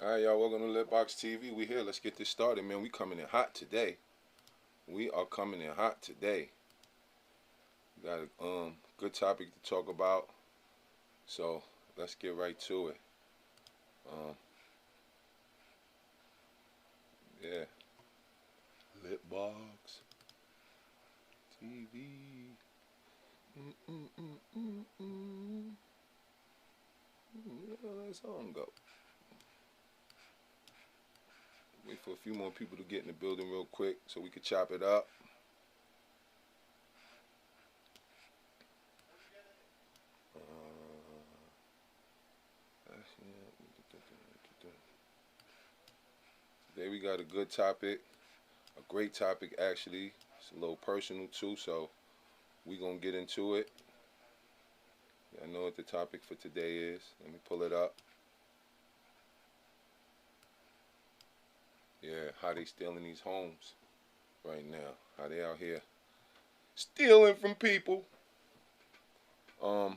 Alright, y'all, welcome to LitBoxTV. We here. Let's get this started, man. We coming in hot today. We are coming in hot today. We got a good topic to talk about. So let's get right to it. Yeah. LitBoxTV. Where that song go? Wait for a few more people to get in the building real quick so we could chop it up. Today we got a good topic, a great topic actually. It's a little personal too, so we gonna get into it. I know what the topic for today is. Let me pull it up. Yeah, how they stealing these homes right now. How they out here stealing from people. So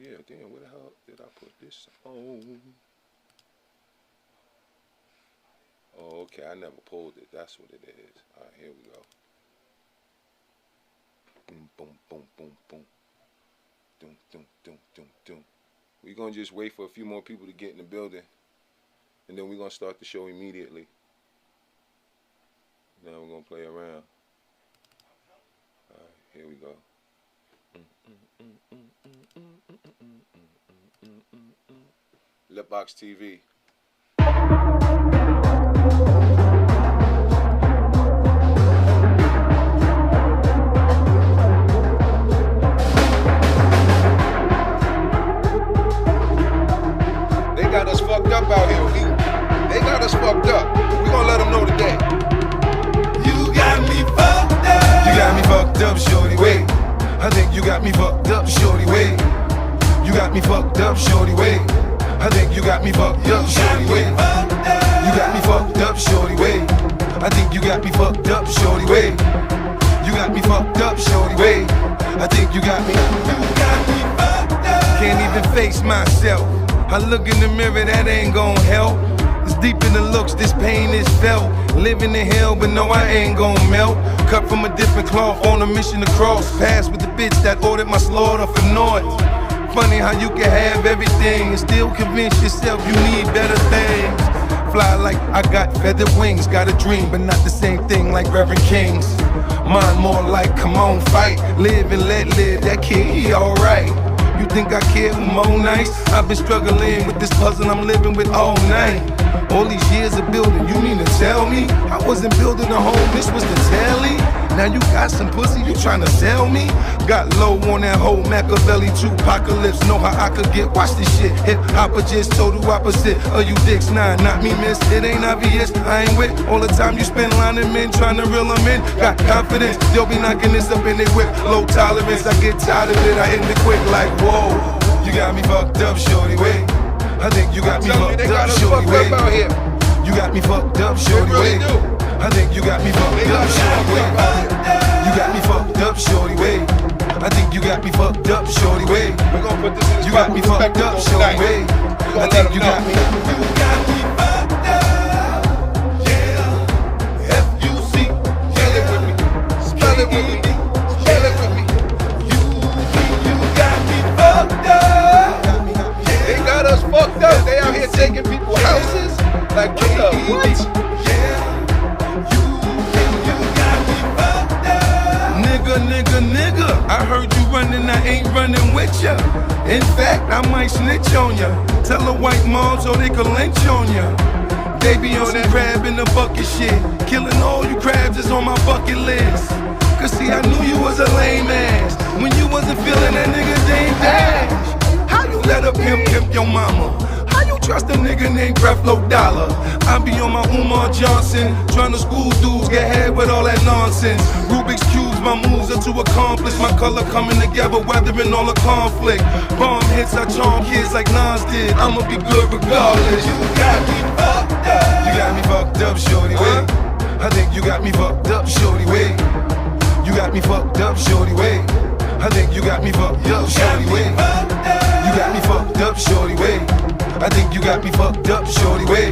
yeah, damn, where the hell did I put this on? Oh, okay, I never pulled it. That's what it is. Alright, here we go. Boom, boom, boom, boom, boom. Doom, doom, doom, doom, doom. We're gonna just wait for a few more people to get in the building. And then we're going to start the show immediately. Now we're going to play around. Alright, here we go. LitBoxTV. They got us fucked up out here. They got us fucked up. We gonna let them know today. You got me fucked up. You got me fucked up, shorty, wait. I think you got me fucked up, shorty, wait. You got me fucked up, shorty, wait. I think you got me fucked up, shorty, wait. You got me fucked up, shorty, wait. I think you got me fucked up, shorty, wait. You got me fucked up, shorty, wait. I think you got me. You got me fucked up. Can't even face myself. I look in the mirror, that ain't gon' help. It's deep in the looks, this pain is felt. Living in hell, but no, I ain't gon' melt. Cut from a different cloth, on a mission to cross. Pass with the bitch that ordered my slaughter for naught. Funny how you can have everything and still convince yourself you need better things. Fly like I got feather wings, got a dream, but not the same thing like Reverend King's. Mine more like, come on, fight, live and let live. That kid, he alright. You think I care who more nice? I've been struggling with this puzzle I'm living with all night. All these years of building, you mean to tell me I wasn't building a home, this was the telly? Now you got some pussy, you tryna sell me? Got low on that whole Machiavelli 2-pocalypse, know how I could get. Watch this shit, hip-hopper just total opposite of you dicks. Nah, not me, miss, it ain't obvious. I ain't with all the time you spend lining men, tryna reel them in. Got confidence, they'll be knocking this up in their whip. Low tolerance, I get tired of it, I end it quick like whoa. You got me fucked up, shorty, wait. I think you got me fucked up, shorty, wait. You got me fucked up, shorty, wait. I think you got me fucked up, shorty, wait. You got me fucked up, shorty, wait. I think you got me fucked up, shorty, wait. We're gonna put this in You got me fucked up, shorty, wait. I think you got me. You got me fucked up. Yeah. F-U-C. Spell it with me. Spell it with me. Spell it with me. You got me fucked up. They got us fucked up. They out here taking people's houses. Like what the what? Nigga, I heard you running, I ain't running with ya. In fact, I might snitch on ya. Tell a white mom so they can lynch on ya. They be on that crab in the bucket shit. Killing all you crabs is on my bucket list. Cause see, I knew you was a lame ass when you wasn't feeling that nigga Dame Dash. How you let a pimp your mama? How you trust a nigga named Creflo Dollar? I be on my Umar Johnson, trying to school dudes, get head with all that nonsense. Rubik's Cubes, my moves are to accomplish. My color coming together, weathering all the conflict. Bomb hits, I charm kids like Nas did. I'ma be good regardless. You got me fucked up. You got me fucked up, shorty, wait. I think you got me fucked up, shorty, wait. You got me fucked up, shorty, wait. I think you got me fucked up, shorty, wait. You got me fucked up, shorty, wait. I think you got got me fucked up, shorty, wait.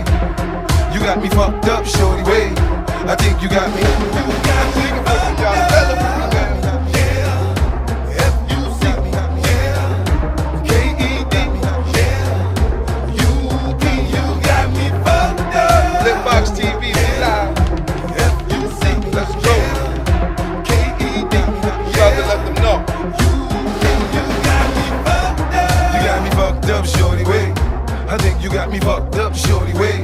You got me fucked up, shorty, wait. I think you got me. You got me fucked up. LitBoxTV, we live. Let's go. You got to let them know. You got me fucked up, shorty, wait. I think you got me fucked up, shorty, wait.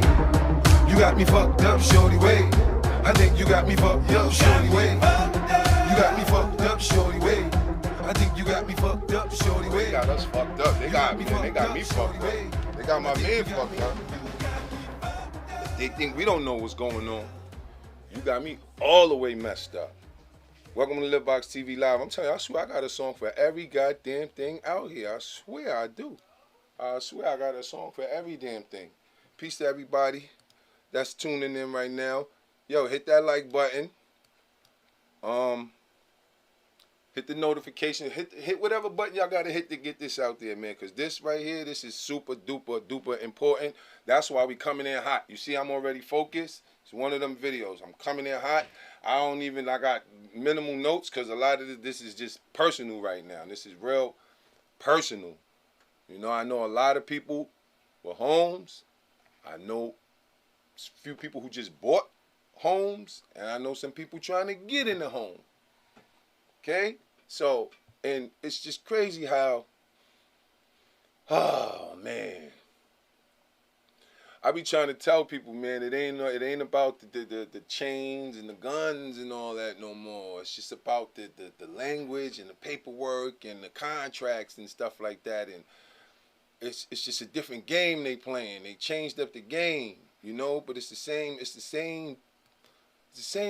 You got me fucked up, shorty, wait. I think you got me fucked up, shorty, wait. You got me fucked up, shorty, wait. I think you got me fucked up, shorty, wait. They got us fucked up. They got me fucked up. They got my man fucked up. They think we don't know what's going on. You got me all the way messed up. Welcome to LitBoxTV Live. I'm telling you, I swear I got a song for every goddamn thing out here. I swear I do. I swear I got a song for every damn thing. Peace to everybody that's tuning in right now. Yo, hit that like button. Hit the notification. Hit whatever button y'all gotta hit to get this out there, man. Cause this right here, this is super duper important. That's why we coming in hot. You see, I'm already focused. It's one of them videos. I'm coming in hot. I got minimal notes because a lot of this is just personal right now. This is real personal. You know, I know a lot of people with homes. I know a few people who just bought homes. And I know some people trying to get in the home. Okay? So, and it's just crazy how, oh man, I be trying to tell people, man, it ain't about the chains and the guns and all that no more. It's just about the language and the paperwork and the contracts and stuff like that. And it's just a different game they playing. They changed up the game, you know, but it's the same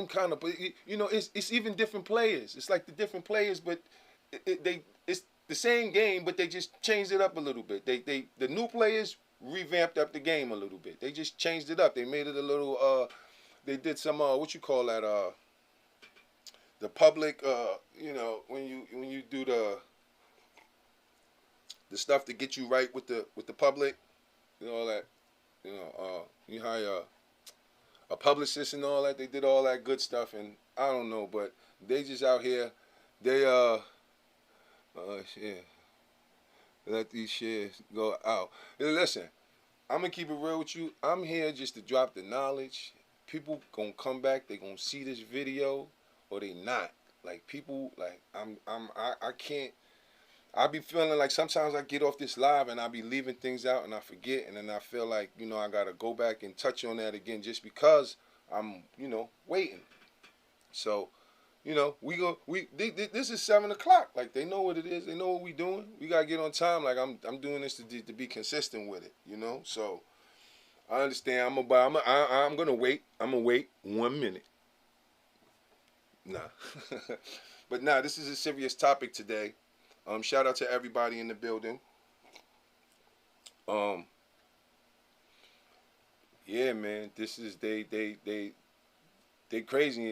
kind of, you know, it's even different players. It's like the different players, but it's the same game, but they just changed it up a little bit. The new players revamped up the game a little bit. They just changed it up. They made it a little. They did some what you call that? The public. You know, when you do the stuff to get you right with the public, you know, all that. You know, you hire a publicist and all that. They did all that good stuff, and I don't know, but they just out here. They shit. Let these shits go out. Listen, I'm gonna keep it real with you. I'm here just to drop the knowledge. People gonna come back. They gonna see this video, or they not. Like people, like I can't. I be feeling like sometimes I get off this live and I be leaving things out and I forget, and then I feel like, you know, I gotta go back and touch on that again just because I'm, you know, waiting. So, you know, this is 7 o'clock. Like, they know what it is. They know what we doing. We gotta get on time. Like, I'm doing this to be consistent with it, you know. So I understand. I'm gonna wait. I'm gonna wait 1 minute. Nah, but nah. This is a serious topic today. Shout out to everybody in the building. Yeah, man. This is they crazy,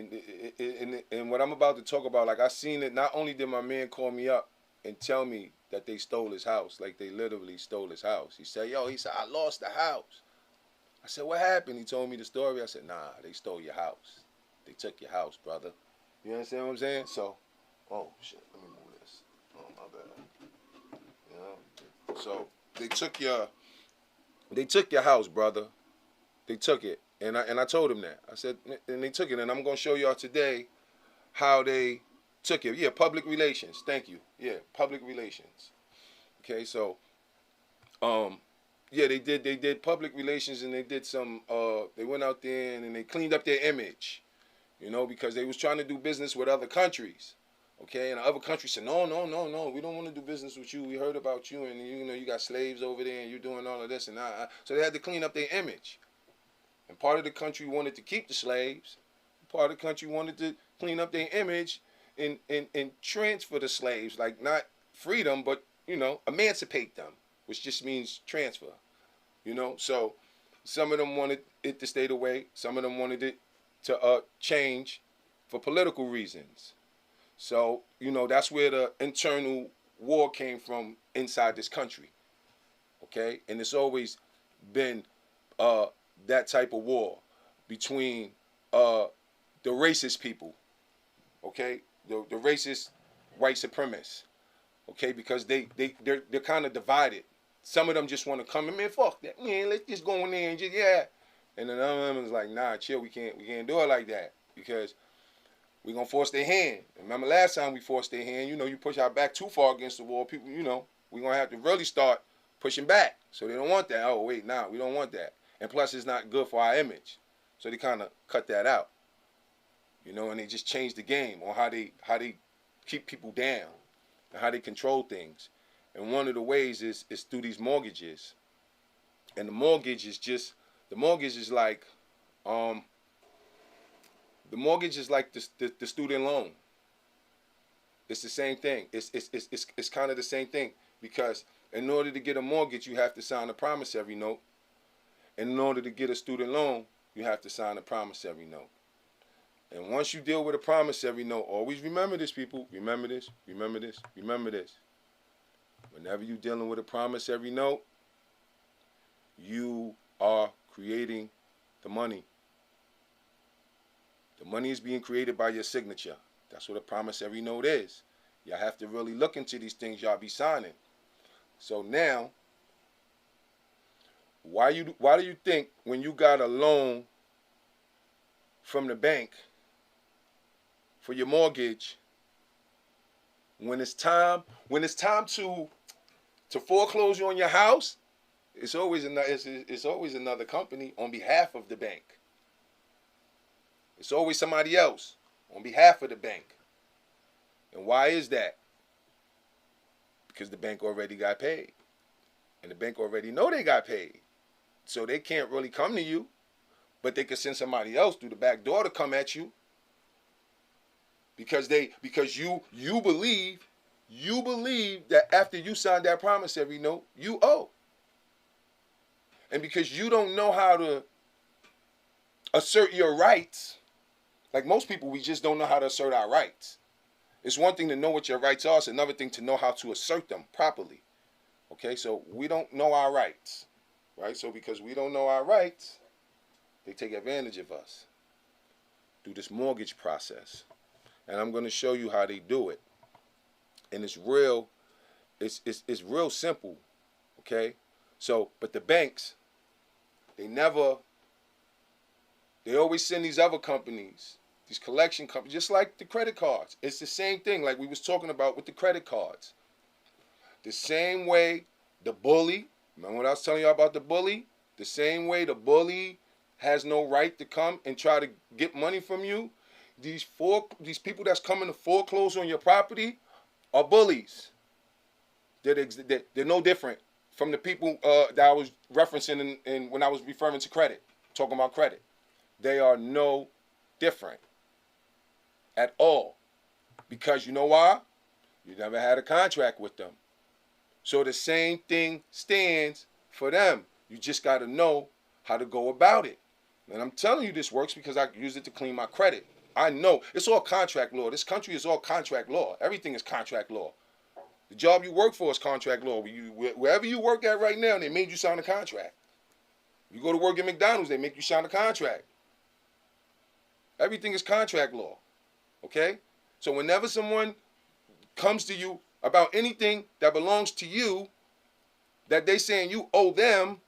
and what I'm about to talk about, like, I seen it. Not only did my man call me up and tell me that they stole his house, like they literally stole his house. He said, I lost the house. I said, what happened? He told me the story. I said, nah, they stole your house. They took your house, brother. You understand what I'm saying? So, oh shit, let me move this. Oh, my bad. You know? So they took your house, brother. They took it. And I told him that. I said, and they took it, and I'm going to show y'all today how they took it. Yeah, public relations. Thank you. Yeah, public relations. Okay, so, yeah, they did public relations, and they did some, they went out there and they cleaned up their image, you know, because they was trying to do business with other countries. Okay, and the other countries said, no, we don't want to do business with you. We heard about you, and, you know, you got slaves over there, and you're doing all of this, and so they had to clean up their image. And part of the country wanted to keep the slaves. Part of the country wanted to clean up their image and transfer the slaves, like not freedom, but, you know, emancipate them, which just means transfer. You know, so some of them wanted it to stay the way. Some of them wanted it to change for political reasons. So, you know, that's where the internal war came from inside this country. Okay? And it's always been that type of war between the racist people, okay, the racist white supremacists, okay, because they're kind of divided. Some of them just want to come in, man, fuck that, man, let's just go in there and just, yeah. And then other one's like, nah, chill, we can't do it like that, because we're going to force their hand. Remember last time we forced their hand, you know, you push our back too far against the wall, people, you know, we're going to have to really start pushing back. So they don't want that. Oh, wait, nah, we don't want that. And plus, it's not good for our image. So they kind of cut that out, you know, and they just changed the game on how they keep people down and how they control things. And one of the ways is through these mortgages. And the mortgage is like the student loan. It's the same thing. It's kind of the same thing, because in order to get a mortgage, you have to sign a promissory note. And in order to get a student loan, you have to sign a promissory note. And once you deal with a promissory note, always remember this, people. Remember this, remember this, remember this. Whenever you're dealing with a promissory note, you are creating the money. The money is being created by your signature. That's what a promissory note is. Y'all have to really look into these things y'all be signing. So now, why do you think when you got a loan from the bank for your mortgage, when it's time to foreclose on your house, it's always another company on behalf of the bank. It's always somebody else on behalf of the bank. And why is that? Because the bank already got paid. And the bank already know they got paid. So they can't really come to you, but they could send somebody else through the back door to come at you. Because you believe that after you sign that promissory note, you owe. And because you don't know how to assert your rights, like most people, we just don't know how to assert our rights. It's one thing to know what your rights are. It's another thing to know how to assert them properly. Okay, so we don't know our rights, right? So because we don't know our rights, they take advantage of us through this mortgage process. And I'm going to show you how they do it. And it's real simple, okay? So, but the banks, they always send these other companies, these collection companies, just like the credit cards. It's the same thing like we was talking about with the credit cards. The same way the bully, remember what I was telling you about the bully? The same way the bully has no right to come and try to get money from you, these people that's coming to foreclose on your property are bullies. They're no different from the people that I was referencing in when I was referring to credit, talking about credit. They are no different at all. Because you know why? You never had a contract with them. So the same thing stands for them. You just got to know how to go about it. And I'm telling you this works because I use it to clean my credit. I know. It's all contract law. This country is all contract law. Everything is contract law. The job you work for is contract law. Wherever you work at right now, they made you sign a contract. You go to work at McDonald's, they make you sign a contract. Everything is contract law. Okay? So whenever someone comes to you about anything that belongs to you, that they saying you owe them,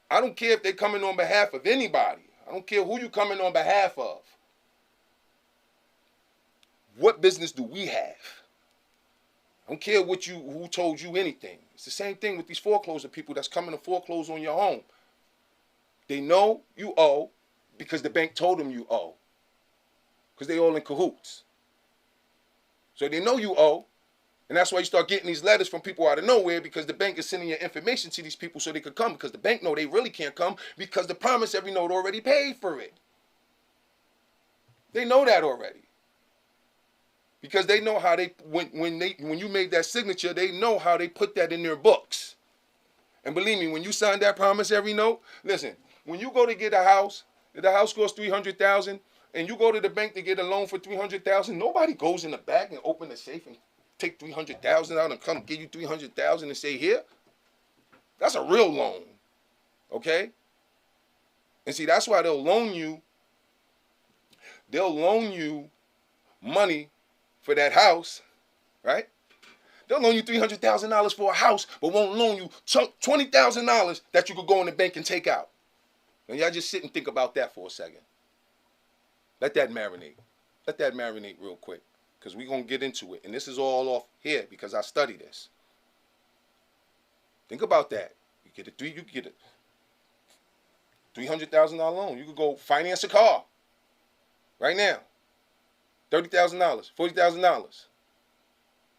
I don't care if they're coming on behalf of anybody. I don't care who you coming on behalf of. What business do we have? I don't care who told you anything. It's the same thing with these foreclosure people that's coming to foreclose on your home. They know you owe because the bank told them you owe. Because they all in cahoots. So they know you owe. And that's why you start getting these letters from people out of nowhere, because the bank is sending your information to these people so they could come, because the bank know they really can't come because the promissory note already paid for it. They know that already. Because they know how they when you made that signature, they know how they put that in their books. And believe me, when you sign that promissory note, listen, when you go to get a house, if the house costs $300,000, and you go to the bank to get a loan for $300,000, nobody goes in the back and open the safe and take $300,000 out and come give you $300,000 and say, here. That's a real loan. Okay? And see, that's why they'll loan you money for that house, right? They'll loan you $300,000 for a house, but won't loan you $20,000 that you could go in the bank and take out. And y'all just sit and think about that for a second. Let that marinate. Let that marinate real quick, because we're going to get into it. And this is all off here because I study this. Think about that. You get a $300,000 loan. You could go finance a car right now. $30,000, $40,000.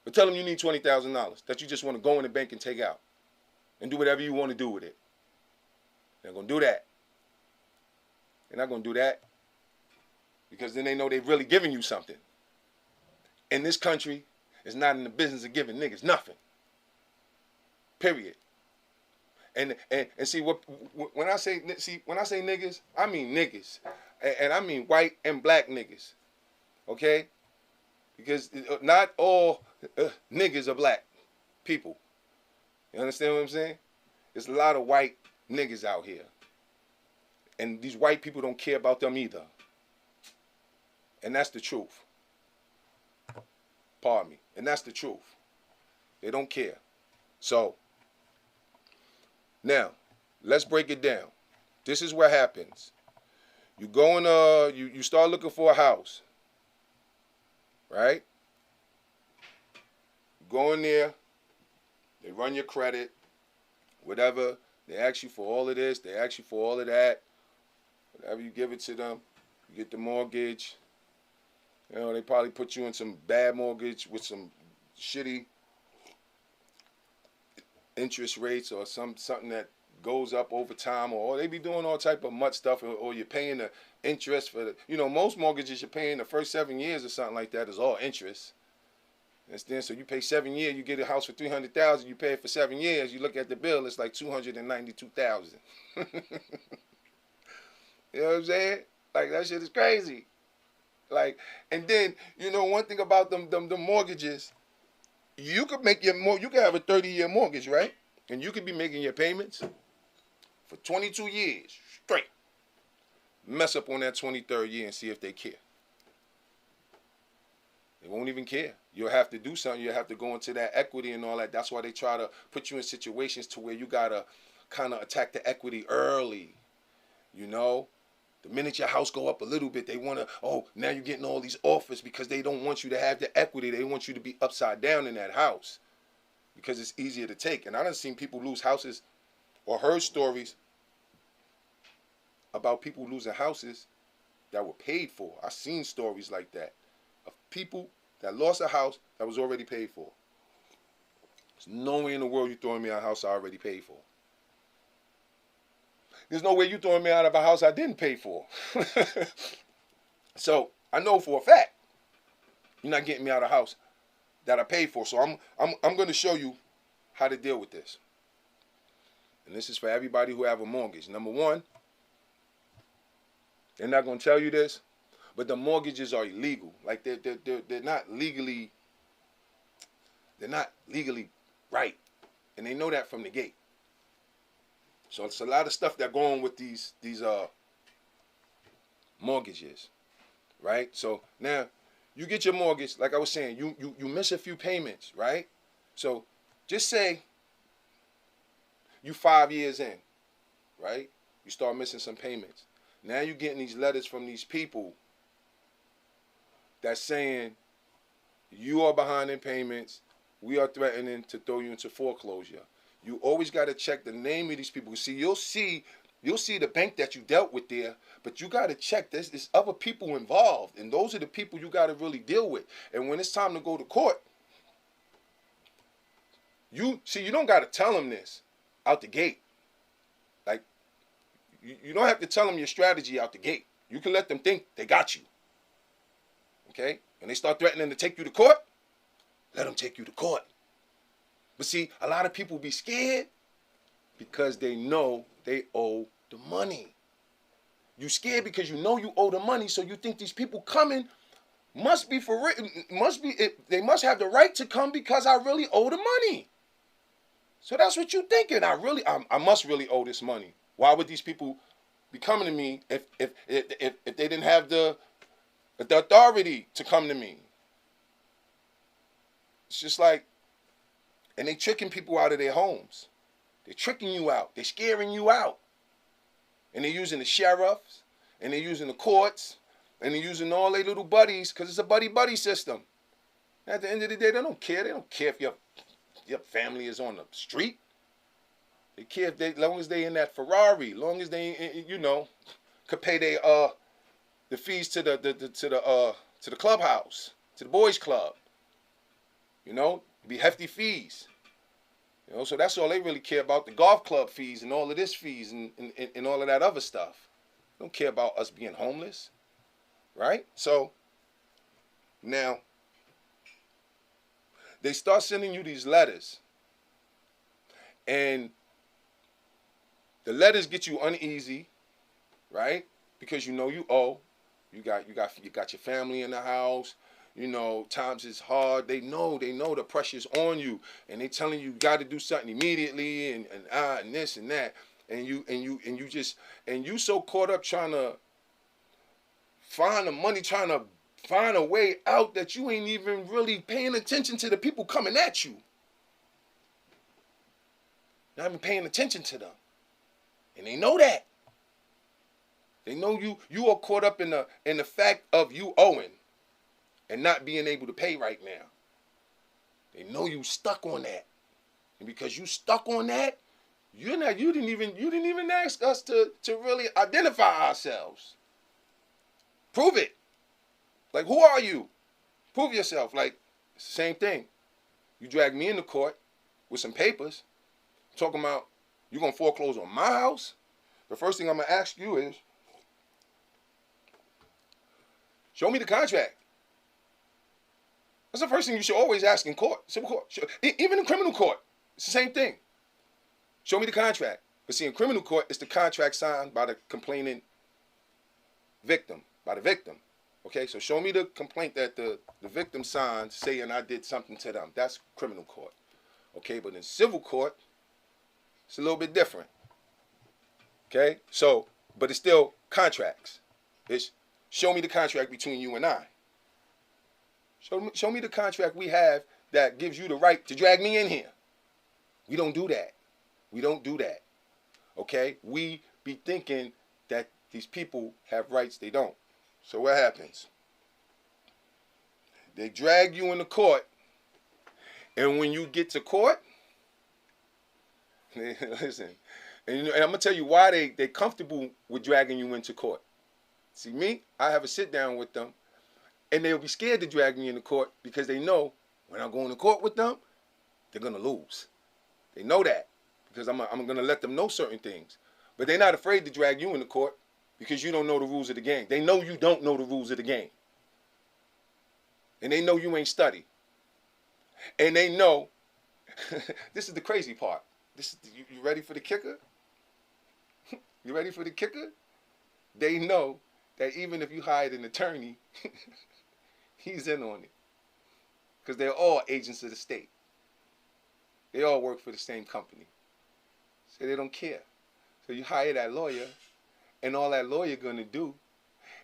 But tell them you need $20,000 that you just want to go in the bank and take out and do whatever you want to do with it. They're going to do that. They're not going to do that because then they know they're really giving you something. And this country is not in the business of giving niggas nothing. Period. And see when I say niggas, I mean niggas, and I mean white and black niggas. Okay? Because not all niggas are black people. You understand what I'm saying? There's a lot of white niggas out here. And these white people don't care about them either. And that's the truth. Pardon me. And that's the truth. They don't care. So, now, let's break it down. This is what happens. You go and you start looking for a house. Right? You go in there, they run your credit, whatever. They ask you for all of this, they ask you for all of that. Whatever you give it to them, you get the mortgage. You know, they probably put you in some bad mortgage with some shitty interest rates or something that goes up over time, or they be doing all type of mud stuff, or you're paying the interest for the, you know, most mortgages you're paying the first 7 years or something like that is all interest. Understand? So you pay 7 years, you get a house for $300,000, you pay it for 7 years, you look at the bill, it's like $292,000. You know what I'm saying? Like, that shit is crazy. Like, and then, you know, one thing about them mortgages, you could make you could have a 30-year mortgage, right? And you could be making your payments for 22 years straight. Mess up on that 23rd year and see if they care. They won't even care. You'll have to do something. You'll have to go into that equity and all that. That's why they try to put you in situations to where you got to kind of attack the equity early. You know? The minute your house go up a little bit, they want to, oh, now you're getting all these offers because they don't want you to have the equity. They want you to be upside down in that house because it's easier to take. And I done seen people lose houses or heard stories about people losing houses that were paid for. I seen stories like that of people that lost a house that was already paid for. There's no way in the world you throwing me out of a house I already paid for. There's no way you throwing me out of a house I didn't pay for. So I know for a fact you're not getting me out of a house that I paid for. So I'm going to show you how to deal with this. And this is for everybody who have a mortgage. Number one, they're not going to tell you this, but the mortgages are illegal. Like they're not legally right, and they know that from the gate. So it's a lot of stuff that go on with these mortgages, right? So now you get your mortgage, like I was saying, you miss a few payments, right? So just say you 5 years in, right? You start missing some payments. Now you're getting these letters from these people that's saying you are behind in payments. We are threatening to throw you into foreclosure. You always got to check the name of these people. See, you'll see the bank that you dealt with there, but you got to check this. There's other people involved, and those are the people you got to really deal with. And when it's time to go to court, you don't got to tell them this out the gate. Like, you don't have to tell them your strategy out the gate. You can let them think they got you. Okay? When they start threatening to take you to court, let them take you to court. But see, a lot of people be scared because they know they owe the money. You scared because you know you owe the money, so you think these people coming must be for real. They must have the right to come because I really owe the money. So that's what you thinking. I must really owe this money. Why would these people be coming to me if they didn't have the authority to come to me? It's just like, and they tricking people out of their homes. They're tricking you out. They're scaring you out. And they're using the sheriffs, and they're using the courts, and they're using all their little buddies, because it's a buddy-buddy system. At the end of the day, they don't care. They don't care if your family is on the street. They care if as long as they in that Ferrari, long as they, could pay the fees to the clubhouse, to the boys club. Be hefty fees. So that's all they really care about, the golf club fees and all of this fees and all of that other stuff. They don't care about us being homeless, right? So now they start sending you these letters, and the letters get you uneasy, right? Because you owe. You got your family in the house. Times is hard. They know the pressure's on you, and they telling you got to do something immediately, and this and that, and you so caught up trying to find the money, trying to find a way out, that you ain't even really paying attention to the people coming at you. Not even paying attention to them, and they know that. They know you are caught up in the fact of you owing and not being able to pay right now. They know you stuck on that. And because you stuck on that, you didn't even ask us to really identify ourselves. Prove it. Like, who are you? Prove yourself. Like, it's the same thing. You drag me into court with some papers talking about you gonna foreclose on my house. The first thing I'm gonna ask you is, show me the contract. That's the first thing you should always ask in court, civil court. Even in criminal court, it's the same thing. Show me the contract. But see, in criminal court, it's the contract signed by the complaining victim, by the victim. Okay, so show me the complaint that the victim signed saying I did something to them. That's criminal court. Okay, but in civil court, it's a little bit different. Okay, so, but it's still contracts. It's show me the contract between you and I. Show me the contract we have that gives you the right to drag me in here. We don't do that. We don't do that. Okay? We be thinking that these people have rights they don't. So what happens? They drag you into court, and when you get to court, listen, and I'm going to tell you why they're comfortable with dragging you into court. See, me, I have a sit down with them, and they'll be scared to drag me into court because they know when I go into court with them, they're going to lose. They know that because I'm going to let them know certain things. But they're not afraid to drag you into court because you don't know the rules of the game. They know you don't know the rules of the game. And they know you ain't studied. And they know, this is the crazy part. You ready for the kicker? You ready for the kicker? They know that even if you hired an attorney, he's in on it. Because they're all agents of the state. They all work for the same company. So they don't care. So you hire that lawyer, and all that lawyer gonna do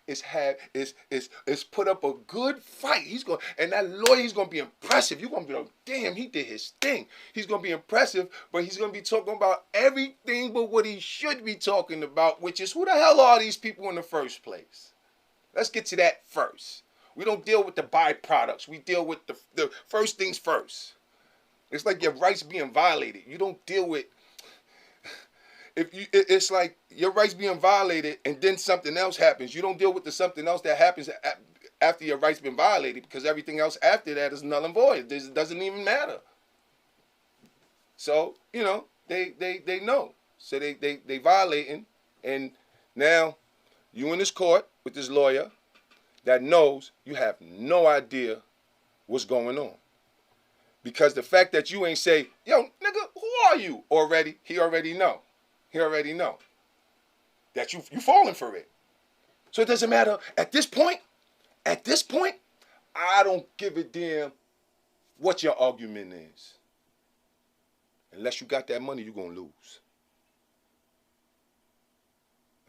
is put up a good fight. And that lawyer is gonna be impressive. You're gonna be like, damn, he did his thing. He's gonna be impressive, but he's gonna be talking about everything but what he should be talking about, which is who the hell are these people in the first place? Let's get to that first. We don't deal with the byproducts. We deal with the first things first. It's like your rights being violated. You don't deal with it's like your rights being violated and then something else happens. You don't deal with the something else that happens after your rights been violated, because everything else after that is null and void. It doesn't even matter. So, they know. So they violating, and now you in this court with this lawyer that knows you have no idea what's going on. Because the fact that you ain't say, yo, nigga, who are you? He already know. He already know that you falling for it. So it doesn't matter. At this point, I don't give a damn what your argument is. Unless you got that money, you're going to lose.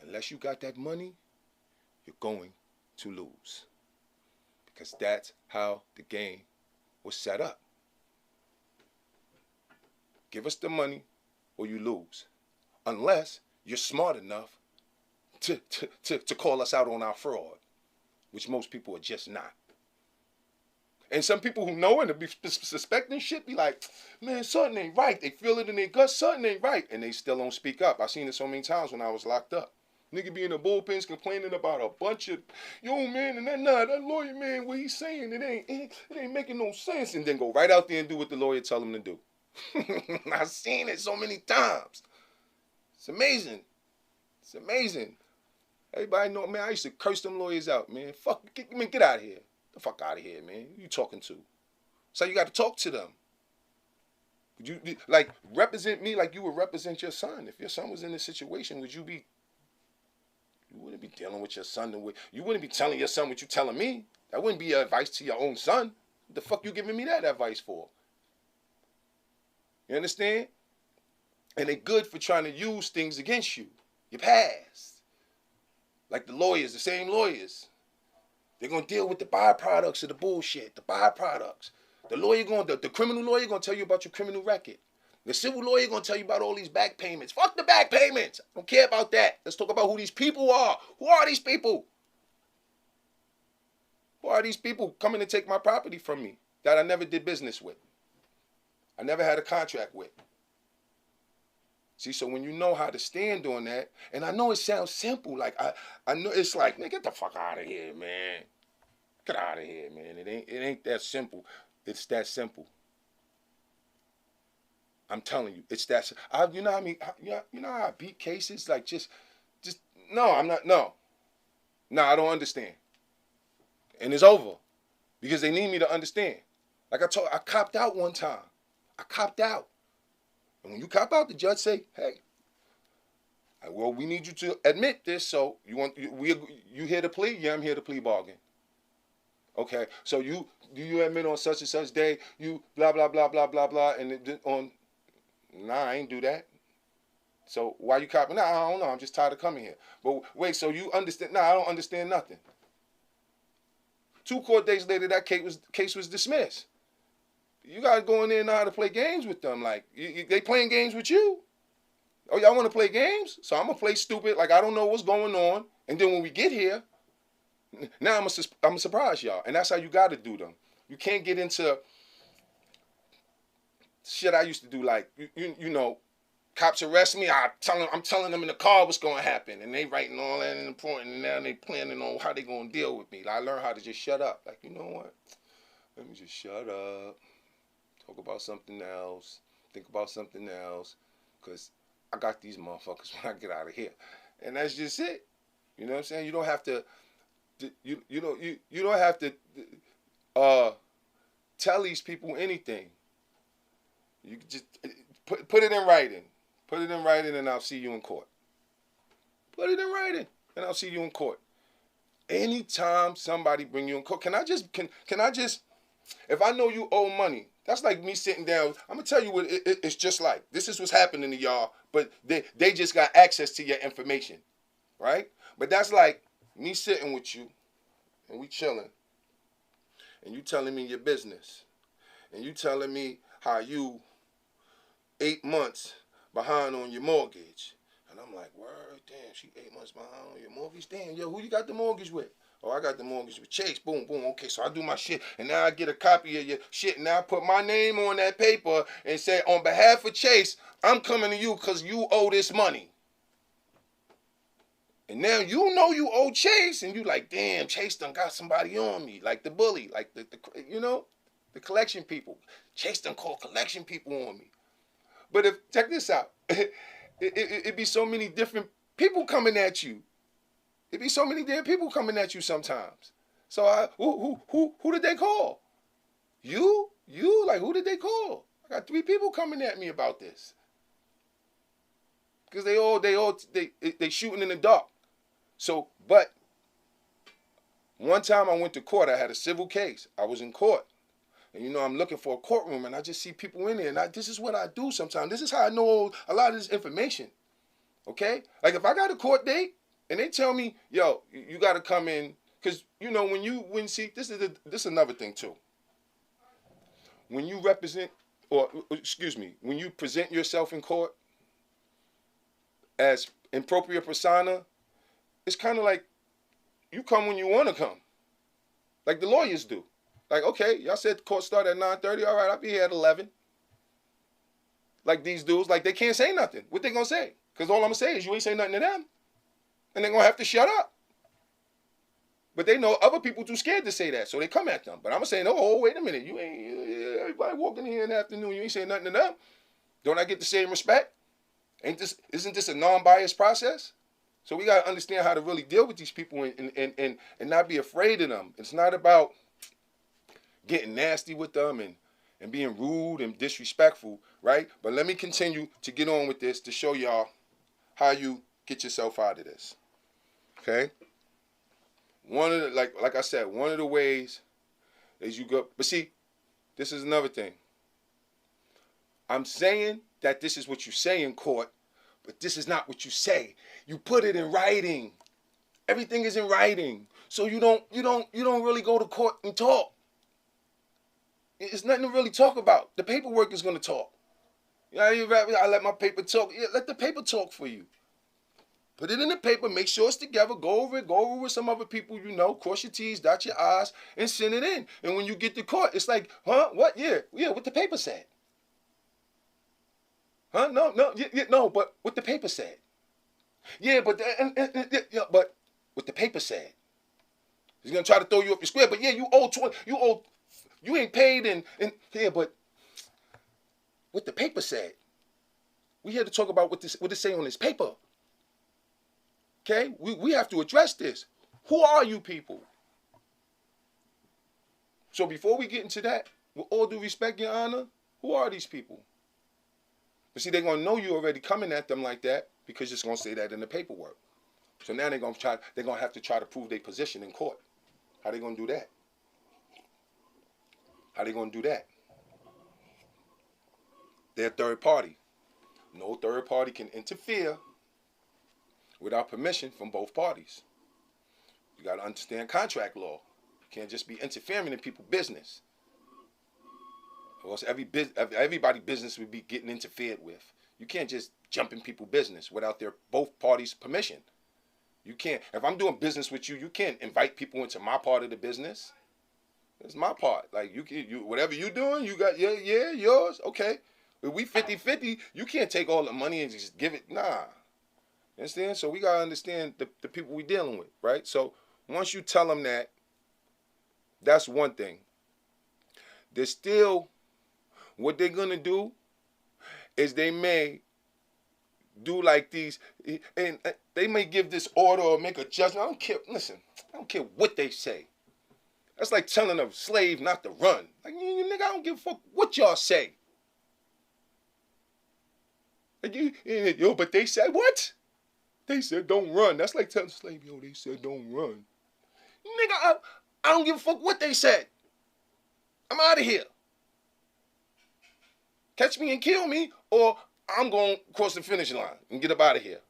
unless you got that money, you're going to lose. Because that's how the game was set up. Give us the money or you lose. Unless you're smart enough to call us out on our fraud, which most people are just not. And some people who know and be suspecting shit be like, man, something ain't right. They feel it in their gut, something ain't right. And they still don't speak up. I seen it so many times when I was locked up. Nigga be in the bullpens complaining about a bunch of, yo man, and that lawyer man, what he's saying, it ain't making no sense. And then go right out there and do what the lawyer tell him to do. I've seen it so many times. It's amazing. It's amazing. Everybody know, man, I used to curse them lawyers out, man. Fuck, get out of here. The fuck out of here, man. Who you talking to? So you got to talk to them. You like represent me like you would represent your son. If your son was in this situation, would you be? You wouldn't be dealing with your son the way you wouldn't be telling your son what you telling me. That wouldn't be your advice to your own son. What the fuck you giving me that advice for? You understand? And they're good for trying to use things against you. Your past. Like the lawyers, the same lawyers. They're going to deal with the byproducts of the bullshit, the byproducts. The criminal lawyer going to tell you about your criminal record. The civil lawyer going to tell you about all these back payments. Fuck the back payments. I don't care about that. Let's talk about who these people are. Who are these people? Who are these people coming to take my property from me that I never did business with? I never had a contract with. See, so when you know how to stand on that, and I know it sounds simple, like I know it's like, man, get the fuck out of here, man. Get out of here, man. It ain't that simple. It's that simple. I'm telling you, it's that. You know how I mean? You know how I beat cases like just. No, I'm not. No, I don't understand. And it's over because they need me to understand. Like I copped out one time. I copped out. And when you cop out, the judge say, hey, well, we need you to admit this, so you here to plea? Yeah, I'm here to plea bargain. Okay, so do you admit on such and such day, you blah, blah, blah, blah, blah, blah, and nah, I ain't do that. So why you copping? Nah, I don't know, I'm just tired of coming here. But wait, so you understand? Nah, I don't understand nothing. 2 court days later, that case was dismissed. You guys go in there and know how to play games with them. Like, they playing games with you. Oh, y'all want to play games? So I'm going to play stupid like I don't know what's going on. And then when we get here, now I'm going to surprise y'all. And that's how you got to do them. You can't get into shit I used to do. Like, you know, cops arrest me. I'm telling them in the car what's going to happen. And they writing all that in important. And now they planning on how they going to deal with me. Like, I learned how to just shut up. Like, you know what? Let me just shut up. Talk about something else. Think about something else. Because I got these motherfuckers when I get out of here. And that's just it. You know what I'm saying? You don't have to, you don't have to tell these people anything. You can just put it in writing. Put it in writing and I'll see you in court. Put it in writing and I'll see you in court. Anytime somebody bring you in court, can I just, if I know you owe money, that's like me sitting down. I'm going to tell you what it's just like. This is what's happening to y'all, but they just got access to your information, right? But that's like me sitting with you, and we chilling, and you telling me your business, and you telling me how you 8 months behind on your mortgage. And I'm like, word, damn, she 8 months behind on your mortgage? Damn, yo, who you got the mortgage with? Oh, I got the mortgage with Chase. Boom, boom. Okay, so I do my shit, and now I get a copy of your shit, and now I put my name on that paper and say, on behalf of Chase, I'm coming to you because you owe this money. And now you know you owe Chase, and you like, damn, Chase done got somebody on me, like the bully, like the the collection people. Chase done called collection people on me. But check this out, it'd be so many different people coming at you. It'd be so many damn people coming at you sometimes. So who did they call? You? Like, who did they call? I got 3 people coming at me about this. Because they shooting in the dark. So, but one time I went to court, I had a civil case. I was in court. And I'm looking for a courtroom and I just see people in there. And this is what I do sometimes. This is how I know a lot of this information. Okay? Like if I got a court date, and they tell me, yo, you got to come in, because, you know, see, this is another thing, too. When you represent, when you present yourself in court as impropria persona, it's kind of like you come when you want to come. Like the lawyers do. Like, okay, y'all said court start at 9:30. All right, I'll be here at 11. Like these dudes, like they can't say nothing. What they gonna say? Because all I'm gonna say is you ain't say nothing to them. And they're gonna have to shut up. But they know other people too scared to say that, so they come at them. But I'm gonna say, no, oh, wait a minute. You ain't, everybody walking here in the afternoon, you ain't saying nothing to them. Don't I get the same respect? Isn't this a non-biased process? So we gotta understand how to really deal with these people and not be afraid of them. It's not about getting nasty with them and being rude and disrespectful, right? But let me continue to get on with this to show y'all how you get yourself out of this. Okay? One of the, like I said, one of the ways is you go, but see, this is another thing. I'm saying that this is what you say in court, but this is not what you say. You put it in writing. Everything is in writing. So you don't really go to court and talk. It's nothing to really talk about. The paperwork is going to talk. You know, I let my paper talk. Yeah, let the paper talk for you. Put it in the paper. Make sure it's together. Go over it. Go over with some other people you know. Cross your T's, dot your I's, and send it in. And when you get to court, it's like, huh? What? Yeah, what the paper said. Huh? No, but what the paper said. Yeah, but but what the paper said. He's gonna try to throw you up your square, but yeah, you owe 20. You ain't paid, and yeah, but what the paper said. We here to talk about what it say on this paper. Okay, we have to address this. Who are you people? So before we get into that, with all due respect, Your Honor, who are these people? But see, they're gonna know you already coming at them like that because it's gonna say that in the paperwork. So now they're gonna have to try to prove their position in court. How they gonna do that? How they gonna do that? They're a third party. No third party can interfere without permission from both parties. You gotta understand contract law. You can't just be interfering in people's business. Or else everybody's business would be getting interfered with. You can't just jump in people's business without their both parties' permission. You can't. If I'm doing business with you, you can't invite people into my part of the business. It's my part. Like you whatever you doing, you got yours. Okay. If we 50-50, you can't take all the money and just give it. Nah. Understand? So we gotta understand the people we dealing with, right? So once you tell them that, that's one thing. There's still, what they're gonna do is they may do like these, and they may give this order or make a judgment. I don't care. Listen, I don't care what they say. That's like telling a slave not to run. Like, nigga, I don't give a fuck what y'all say. Like, but they said what? They said don't run. That's like telling a slave, they said don't run. Nigga, I don't give a fuck what they said. I'm out of here. Catch me and kill me, or I'm going to cross the finish line and get up out of here.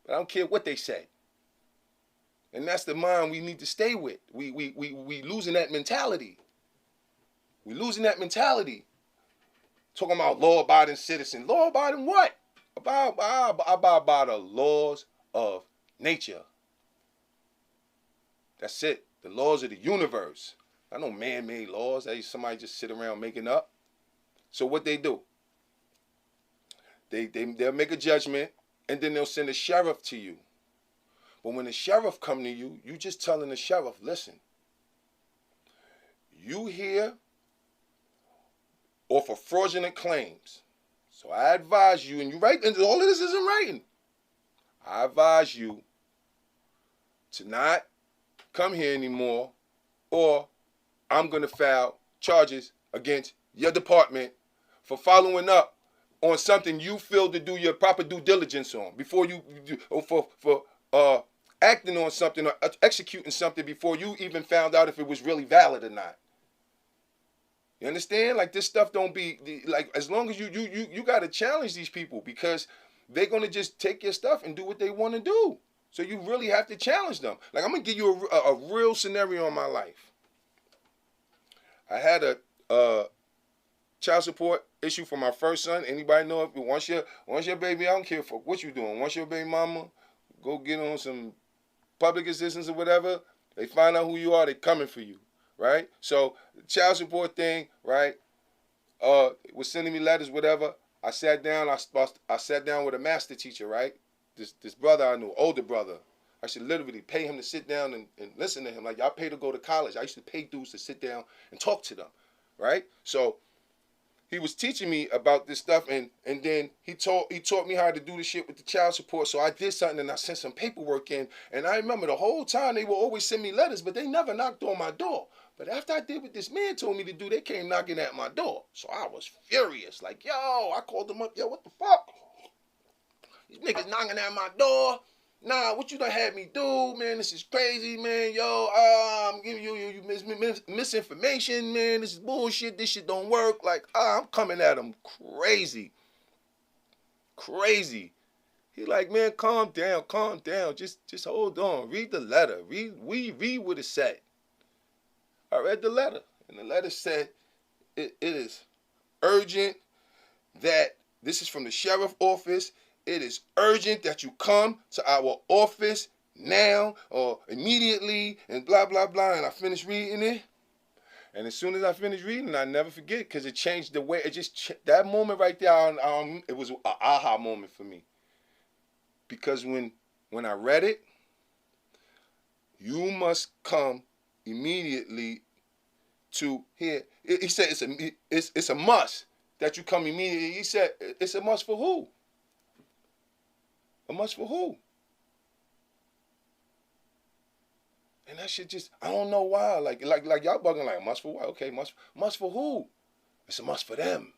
But I don't care what they say. And that's the mind we need to stay with. We losing that mentality. We losing that mentality. Talking about law-abiding citizen. Law-abiding what? Abide by the laws of nature. That's it. The laws of the universe. Not no man-made laws that somebody just sit around making up. So what they do? They'll make a judgment, and then they'll send a sheriff to you. But when the sheriff come to you, you just telling the sheriff, listen, you here or for fraudulent claims. So I advise you, and you write, and all of this is in writing. I advise you to not come here anymore, or I'm going to file charges against your department for following up on something you failed to do your proper due diligence on before you do, or for acting on something or executing something before you even found out if it was really valid or not. You understand? Like, this stuff don't be like, as long as you got to challenge these people, because they're going to just take your stuff and do what they want to do. So you really have to challenge them. Like, I'm going to give you a real scenario in my life. I had a child support issue for my first son. Anybody know if once your baby, I don't care for what you doing. Once your baby mama go get on some public assistance or whatever, they find out who you are, they coming for you, right? So the child support thing, right? Was sending me letters, whatever. I sat down. I sat down with a master teacher, right? This brother I knew, older brother. I should literally pay him to sit down and listen to him. Like, y'all pay to go to college. I used to pay dudes to sit down and talk to them, right? So he was teaching me about this stuff, and then he taught me how to do the shit with the child support. So I did something, and I sent some paperwork in. And I remember the whole time they would always send me letters, but they never knocked on my door. But after I did what this man told me to do, they came knocking at my door. So I was furious. Like, yo, I called them up. Yo, what the fuck? These niggas knocking at my door. Nah, what you done had me do, man? This is crazy, man. Yo, I'm giving you misinformation, man. This is bullshit. This shit don't work. Like, I'm coming at him crazy. Crazy. He like, man, calm down. Just hold on. Read the letter. Read what it said. I read the letter, and the letter said, it is urgent that, this is from the sheriff's office, it is urgent that you come to our office now or immediately and blah, blah, blah. And I finished reading it. And as soon as I finished reading, I never forget, because it changed the way, that moment right there, it was an aha moment for me. Because when I read it, you must come immediately to here. He said it's a must that you come immediately. He said it's a must for who? A must for who? And that shit just, I don't know why. Like y'all bugging, like, a must for what? Okay, must for who? It's a must for them.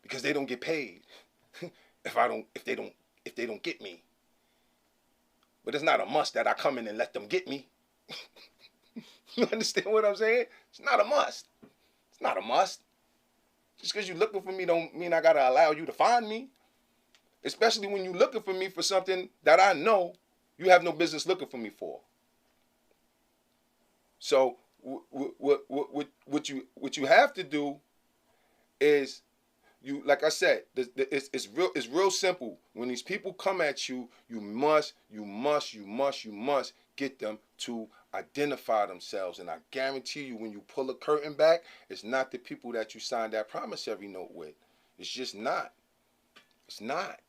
Because they don't get paid. if they don't get me. But it's not a must that I come in and let them get me. You understand what I'm saying? It's not a must. It's not a must. Just because you're looking for me don't mean I gotta allow you to find me. Especially when you're looking for me for something that I know you have no business looking for me for. So what you have to do is, you, like I said, it's real simple. When these people come at you, you must get them to identify themselves. And I guarantee you, when you pull a curtain back, it's not the people that you signed that promissory note with. It's just not. It's not.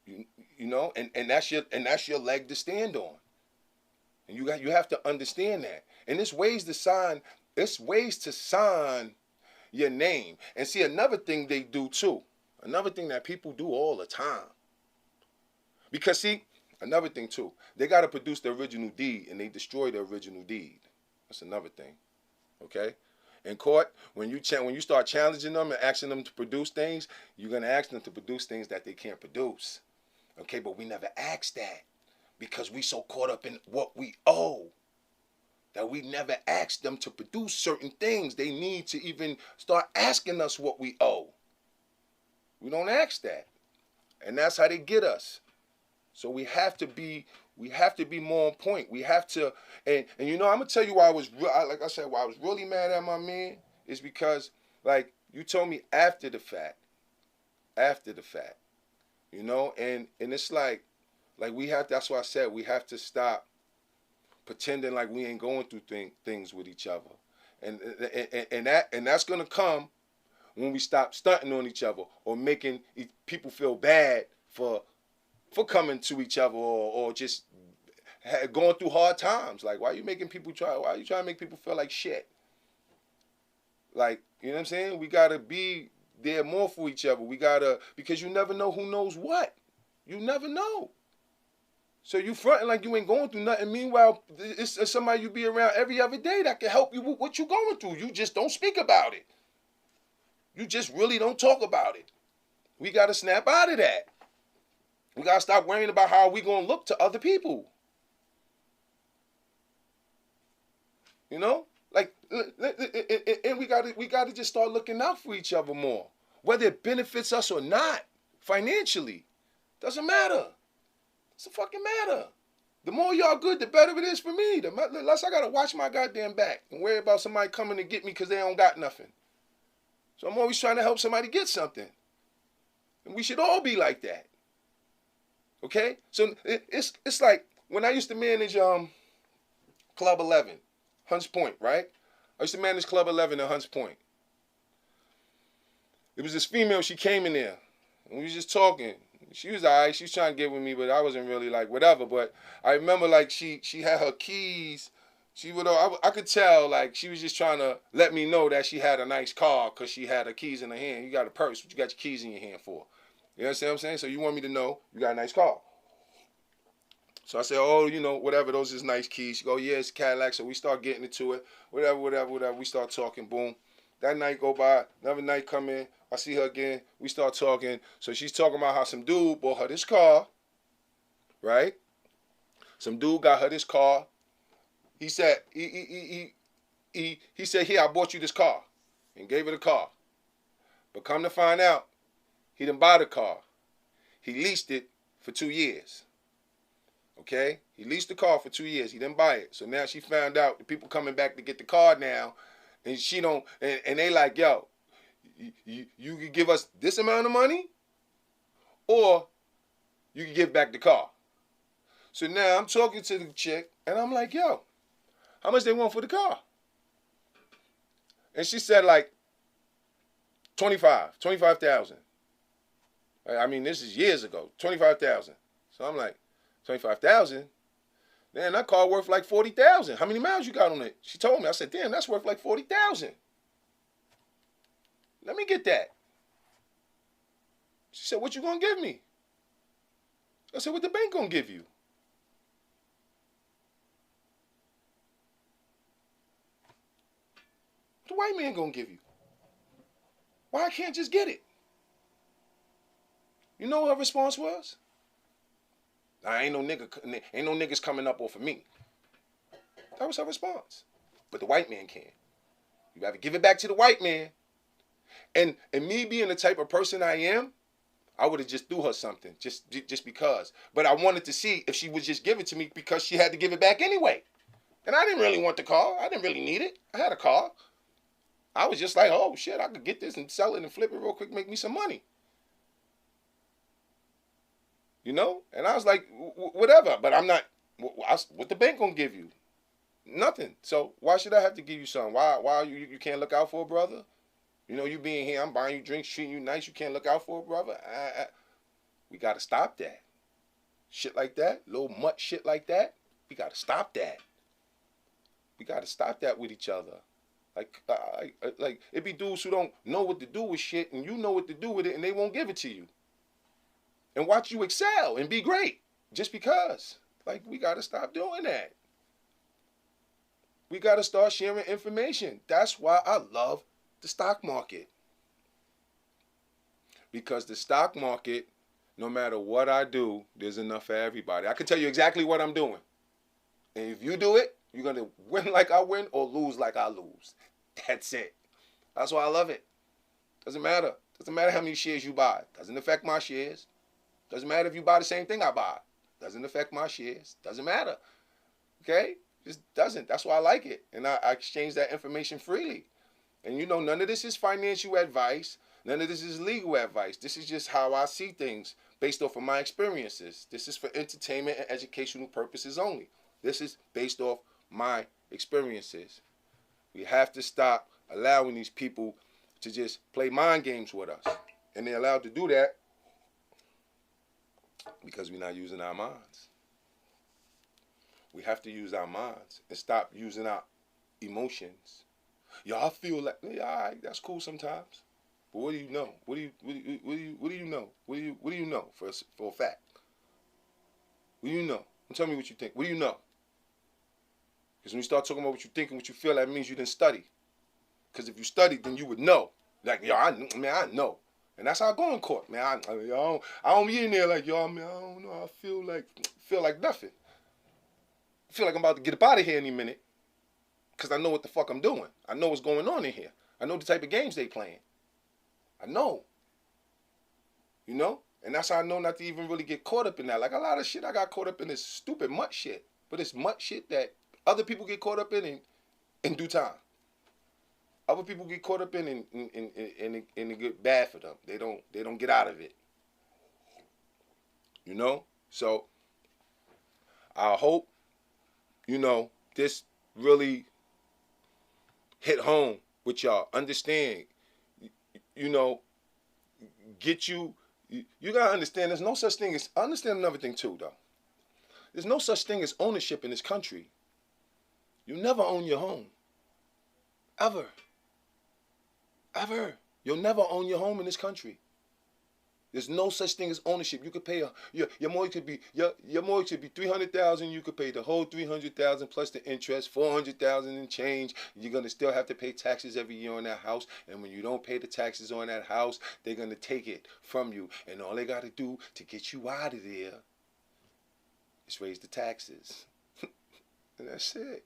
You know, and that's your leg to stand on. And you have to understand that. And it's ways to sign your name. And see, another thing they do too. Another thing that people do all the time. Because see, another thing too, they got to produce the original deed, and they destroy the original deed. That's another thing. Okay? In court, when you start challenging them and asking them to produce things, you're going to ask them to produce things that they can't produce. Okay? But we never ask that, because we so caught up in what we owe that we never ask them to produce certain things. They need to even start asking us what we owe. We don't ask that. And that's how they get us. So we have to be more on point. We have to, and you know, I'm gonna tell you why like I said, why I was really mad at my man is because, like, you told me after the fact, you know, and it's like we have. That's why I said we have to stop pretending like we ain't going through things with each other, and that's gonna come when we stop stunting on each other or making people feel bad for coming to each other or just going through hard times. Like, why are you trying to make people feel like shit? Like, you know what I'm saying? We gotta be there more for each other. Because you never know who knows what. You never know. So you fronting like you ain't going through nothing. Meanwhile, it's somebody you be around every other day that can help you with what you're going through. You just don't speak about it. You just really don't talk about it. We got to snap out of that. We got to stop worrying about how we going to look to other people. You know? Like, and we got to just start looking out for each other more. Whether it benefits us or not. financially. Doesn't matter. Doesn't fucking matter. The more y'all good, the better it is for me. The less I gotta watch my goddamn back and worry about somebody coming to get me because they don't got nothing. So I'm always trying to help somebody get something. And we should all be like that. Okay? So it's like when I used to manage Club 11, Hunts Point, right? I used to manage Club 11 at Hunts Point. It was this female, she came in there. And we was just talking. She was all right. She was trying to get with me, but I wasn't really like whatever. But I remember like she had her keys. She would I could tell like she was just trying to let me know that she had a nice car because she had her keys in her hand. You got a purse, what you got your keys in your hand for? You understand what I'm saying? So you want me to know you got a nice car. So I said, oh, you know, whatever, those is nice keys. She go, yeah, it's Cadillac. So we start getting into it. Whatever. We start talking, boom. That night go by, another night come in. I see her again. We start talking. So she's talking about how some dude bought her this car, right? Some dude got her this car. He said, he said, here, I bought you this car, and gave her the car. But come to find out, he didn't buy the car. He leased it for 2 years. Okay? He leased the car for 2 years. He didn't buy it. So now she found out the people coming back to get the car now, and she don't, and they like, yo, you could give us this amount of money, or you can give back the car. So now I'm talking to the chick, and I'm like, yo, how much they want for the car? And she said like 25,000. I mean, this is years ago, 25,000. So I'm like, 25,000? Man, that car worth like 40,000. How many miles you got on it? She told me. I said, damn, that's worth like 40,000. Let me get that. She said, what you gonna give me? I said, what the bank gonna give you? What the white man gonna give you? Why I can't just get it? You know what her response was? Ain't no niggas coming up off of me. That was her response. But the white man can. You gotta give it back to the white man. And me being the type of person I am, I would have just threw her something, just because. But I wanted to see if she would just give it to me because she had to give it back anyway. And I didn't really want the car. I didn't really need it. I had a car. I was just like, oh shit, I could get this and sell it and flip it real quick, make me some money. You know? And I was like, whatever. But I'm not, what the bank gonna give you? Nothing. So why should I have to give you something? Why you can't look out for a brother? You know, you being here, I'm buying you drinks, treating you nice, you can't look out for a brother? We got to stop that. Shit like that, little mutt shit like that, we got to stop that. We got to stop that with each other. Like it be dudes who don't know what to do with shit, and you know what to do with it, and they won't give it to you. And watch you excel and be great, just because. Like, we got to stop doing that. We got to start sharing information. That's why I love the stock market. Because the stock market, no matter what I do, there's enough for everybody. I can tell you exactly what I'm doing. And if you do it, you're going to win like I win or lose like I lose. That's it. That's why I love it. Doesn't matter. Doesn't matter how many shares you buy. Doesn't affect my shares. Doesn't matter if you buy the same thing I buy. Doesn't affect my shares. Doesn't matter. Okay? Just doesn't. That's why I like it. And I exchange that information freely. And you know, none of this is financial advice. None of this is legal advice. This is just how I see things based off of my experiences. This is for entertainment and educational purposes only. This is based off my experiences. We have to stop allowing these people to just play mind games with us. And they're allowed to do that because we're not using our minds. We have to use our minds and stop using our emotions. Y'all feel like, yeah, all right, that's cool sometimes. But what do you know? What do you know? What do you know for a fact? What do you know? Tell me what you think. What do you know? Because when you start talking about what you think and what you feel, that means you didn't study. Because if you studied, then you would know. Like, yo, I know. And that's how I go in court, man. I don't be in there like, yo, man, I don't know. I feel like nothing. I feel like I'm about to get up out of here any minute. Because I know what the fuck I'm doing. I know what's going on in here. I know the type of games they playing. I know. You know? And that's how I know not to even really get caught up in that. Like a lot of shit, I got caught up in this stupid mutt shit. But it's mutt shit that other people get caught up in due time. Other people get caught up in it get bad for them. They don't get out of it. You know? So I hope, you know, this really hit home with y'all. Understand, you know, get you gotta understand there's no such thing as, understand another thing too though. There's no such thing as ownership in this country. You never own your home. Ever. Ever. You'll never own your home in this country. There's no such thing as ownership. You could pay your mortgage could be your mortgage could be $300,000. You could pay the whole $300,000 plus the interest, $400,000 and change. You're gonna still have to pay taxes every year on that house. And when you don't pay the taxes on that house, they're gonna take it from you. And all they gotta do to get you out of there is raise the taxes. And that's it.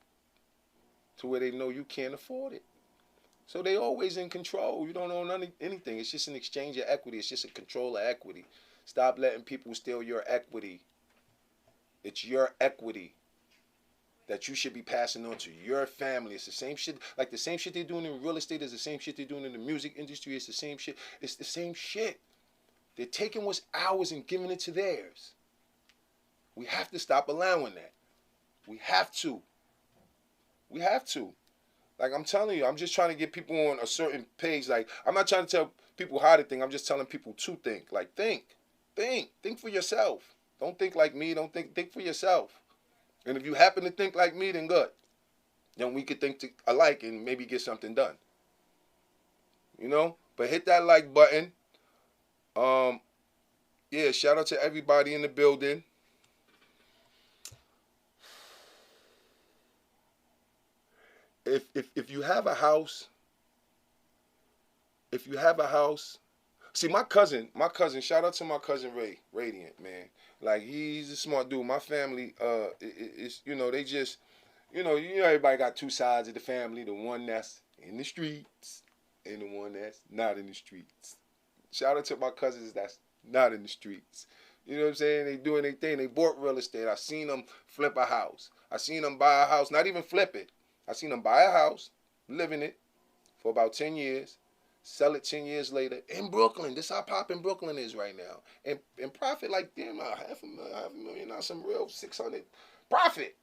To where they know you can't afford it. So they always in control. You don't own anything. It's just an exchange of equity. It's just a control of equity. Stop letting people steal your equity. It's your equity that you should be passing on to your family. It's the same shit. Like the same shit they're doing in real estate is the same shit they're doing in the music industry. It's the same shit. It's the same shit. They're taking what's ours and giving it to theirs. We have to stop allowing that. We have to. We have to. Like I'm telling you, I'm just trying to get people on a certain page. Like I'm not trying to tell people how to think. I'm just telling people to think. Like think for yourself. Don't think like me. Don't think for yourself. And if you happen to think like me, then good. Then we could think alike and maybe get something done. You know? But hit that like button. Yeah, shout out to everybody in the building. If you have a house, see my cousin, shout out to my cousin Ray, Radiant, man. Like he's a smart dude. My family, is you know, they just, you know, everybody got two sides of the family, the one that's in the streets and the one that's not in the streets. Shout out to my cousins that's not in the streets. You know what I'm saying? They doing their thing. They bought real estate. I seen them flip a house. I seen them buy a house, not even flip it. I seen them buy a house, live in it for about 10 years, sell it 10 years later in Brooklyn. This how poppin' Brooklyn is right now. And profit like damn, half a million, not some real 600. Profit.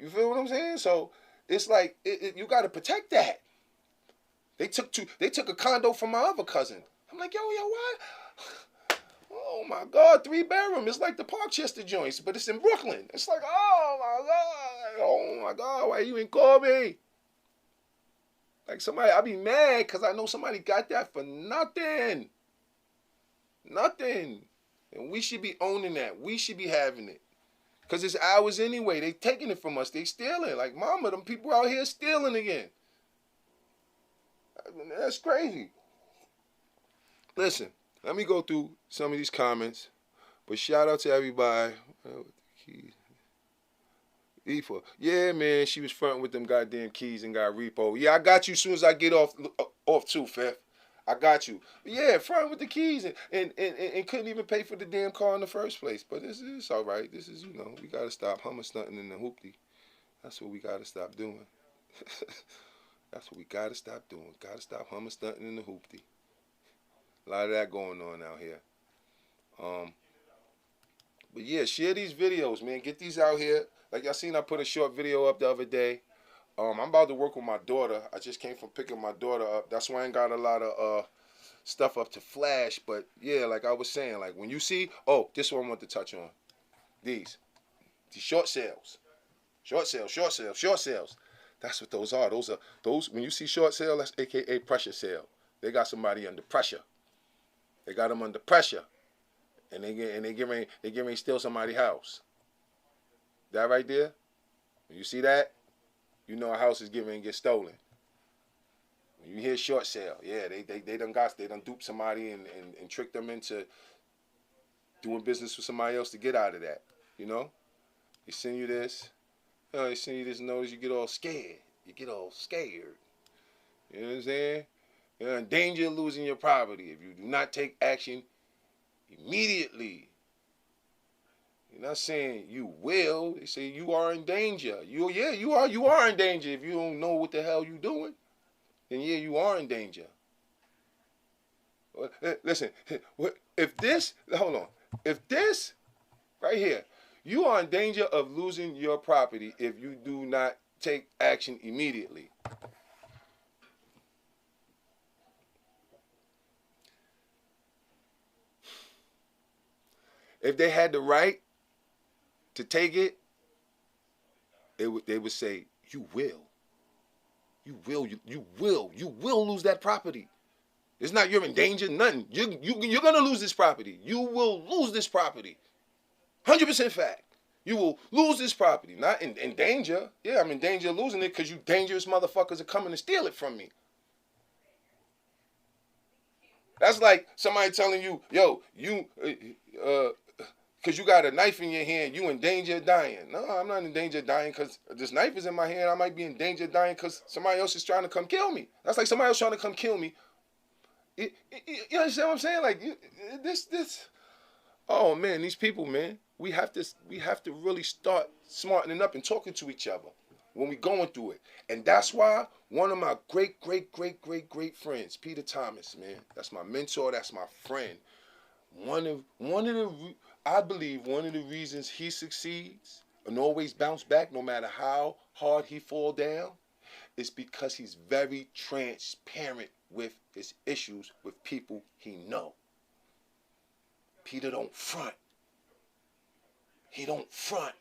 You feel what I'm saying? So it's like you got to protect that. They took a condo from my other cousin. I'm like, yo, what? Oh my God, 3-bedroom. It's like the Parkchester joints, but it's in Brooklyn. It's like, oh my God, why you ain't call me? Like somebody, I be mad because I know somebody got that for nothing. Nothing. And we should be owning that. We should be having it. Because it's ours anyway. They taking it from us. They stealing. Like, mama, them people out here stealing again. I mean, that's crazy. Listen. Let me go through some of these comments, but shout out to everybody. Yeah, man, she was fronting with them goddamn keys and got repo. Yeah, I got you as soon as I get off too, Fifth. I got you. But yeah, fronting with the keys and couldn't even pay for the damn car in the first place. But this is all right. This is, you know, we got to stop hummer stunting in the hoopty. That's what we got to stop doing. That's what we got to stop doing. Got to stop hummer stunting in the hoopty. A lot of that going on out here. But yeah, share these videos, man. Get these out here. Like y'all seen, I put a short video up the other day. I'm about to work with my daughter. I just came from picking my daughter up. That's why I ain't got a lot of stuff up to flash. But yeah, like I was saying, like when you see, this one I want to touch on. These short sales. Short sales. That's what those are. Those when you see short sale, that's AKA pressure sale. They got somebody under pressure. They got them under pressure, and they get ready to steal somebody's house. That right there, when you see that, you know a house is getting ready to get stolen. When you hear short sale, yeah, they done duped somebody and tricked them into doing business with somebody else to get out of that. You know, they send you this, notice, you get all scared. You know what I'm saying? You're in danger of losing your property if you do not take action immediately. You're not saying you will. They say you are in danger. You are in danger. If you don't know what the hell you're doing, then yeah, you are in danger. Listen, if this right here, you are in danger of losing your property if you do not take action immediately. If they had the right to take it, they would say, you will lose that property. It's not you're in danger, nothing. You're gonna lose this property. You will lose this property. 100% fact. You will lose this property. Not in danger. Yeah, I'm in danger of losing it because you dangerous motherfuckers are coming to steal it from me. That's like somebody telling you, yo, you because you got a knife in your hand, you in danger of dying. No, I'm not in danger of dying because this knife is in my hand. I might be in danger of dying because somebody else is trying to come kill me. That's like somebody else trying to come kill me. You understand what I'm saying? Like this. Oh man, these people, man. We have to really start smartening up and talking to each other when we going through it. And that's why one of my great friends, Peter Thomas, man. That's my mentor. That's my friend. I believe one of the reasons he succeeds and always bounce back no matter how hard he fall down is because he's very transparent with his issues with people he know. Peter don't front. He don't front.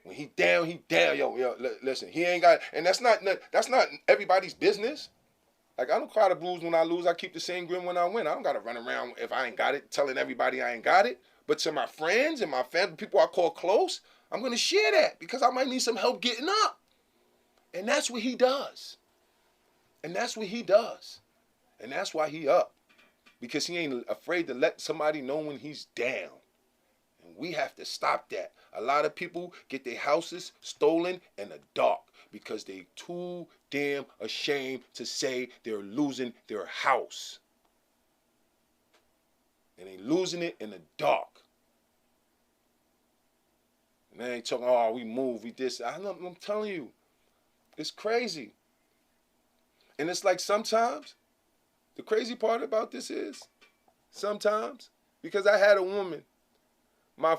When he down, yo, listen, he ain't got, and that's not everybody's business. Like, I don't cry the blues when I lose. I keep the same grin when I win. I don't got to run around if I ain't got it, telling everybody I ain't got it. But to my friends and my family, people I call close, I'm going to share that because I might need some help getting up. And that's what he does. And that's what he does. And that's why he up. Because he ain't afraid to let somebody know when he's down. And we have to stop that. A lot of people get their houses stolen in the dark because they too damn ashamed to say they're losing their house. And they losing it in the dark. And they ain't talking, oh, we moved, we this. I'm telling you, it's crazy. And it's like sometimes, the crazy part about this is, sometimes, because I had a woman, my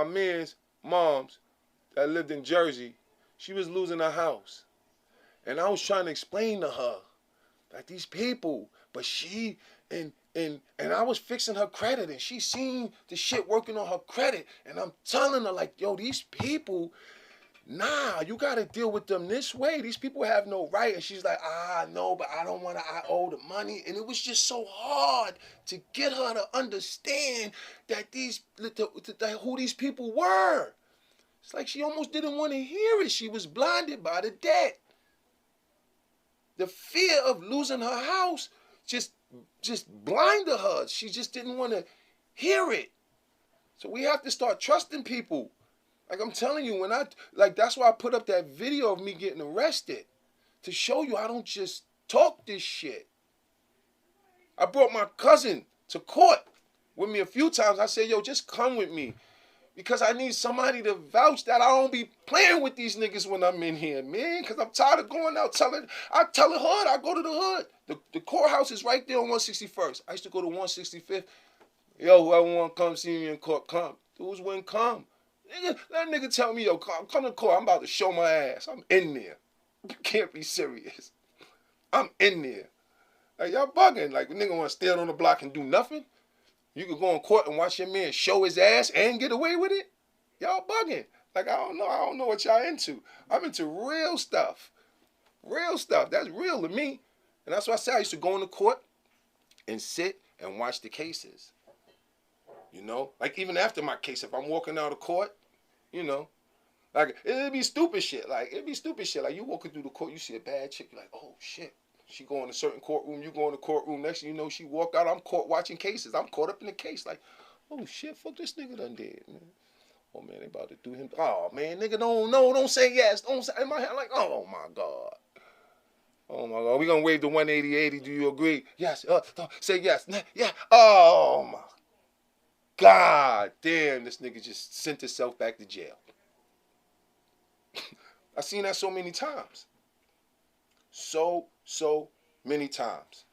man's mom's that lived in Jersey, she was losing her house. And I was trying to explain to her that these people, but she, and I was fixing her credit and she seen the shit working on her credit. And I'm telling her like, yo, these people, nah, you got to deal with them this way. These people have no right. And she's like, no, but I don't want to, I owe the money. And it was just so hard to get her to understand that who these people were. It's like she almost didn't want to hear it. She was blinded by the debt. The fear of losing her house just blinded her. She just didn't want to hear it. So we have to start trusting people. Like I'm telling you, that's why I put up that video of me getting arrested. To show you I don't just talk this shit. I brought my cousin to court with me a few times. I said, yo, just come with me. Because I need somebody to vouch that I don't be playing with these niggas when I'm in here, man. Because I'm tired of going out I tell the hood, I go to the hood. The courthouse is right there on 161st. I used to go to 165th. Yo, whoever want to come see me in court, come. Dudes wouldn't come. Nigga, that nigga tell me, yo, come to court. I'm about to show my ass. I'm in there. You can't be serious. I'm in there. Like, y'all bugging. Like, a nigga want to stand on the block and do nothing? You could go in court and watch your man show his ass and get away with it? Y'all bugging. Like, I don't know what y'all into. I'm into real stuff. Real stuff. That's real to me. And that's why I said I used to go into court and sit and watch the cases. You know? Like, even after my case, if I'm walking out of court, you know, like, it'd be stupid shit. Like, you walking through the court, you see a bad chick, you're like, oh, shit. She go in a certain courtroom, you go in the courtroom, next thing you know, she walk out, I'm caught watching cases. I'm caught up in the case, like, oh, shit, fuck this nigga done did, man. Oh, man, they about to do him. Oh, man, nigga, don't say yes. Don't say, in my head, like, oh, my God. Oh my God, we gonna waive the 180. Do you agree? Yes. Say yes. Yeah. Oh my God, damn! This nigga just sent himself back to jail. I've seen that so many times. So many times.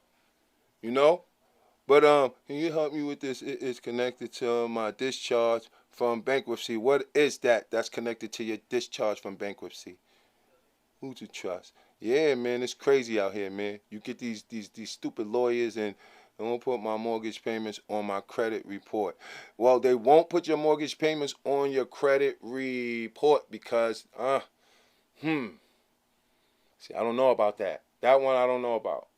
You know? But can you help me with this? It is connected to my discharge from bankruptcy. What is that that's connected to your discharge from bankruptcy? Who to trust? Yeah, man, it's crazy out here, man. You get these stupid lawyers and they won't put my mortgage payments on my credit report. Well, they won't put your mortgage payments on your credit report because, see, I don't know about that. That one I don't know about.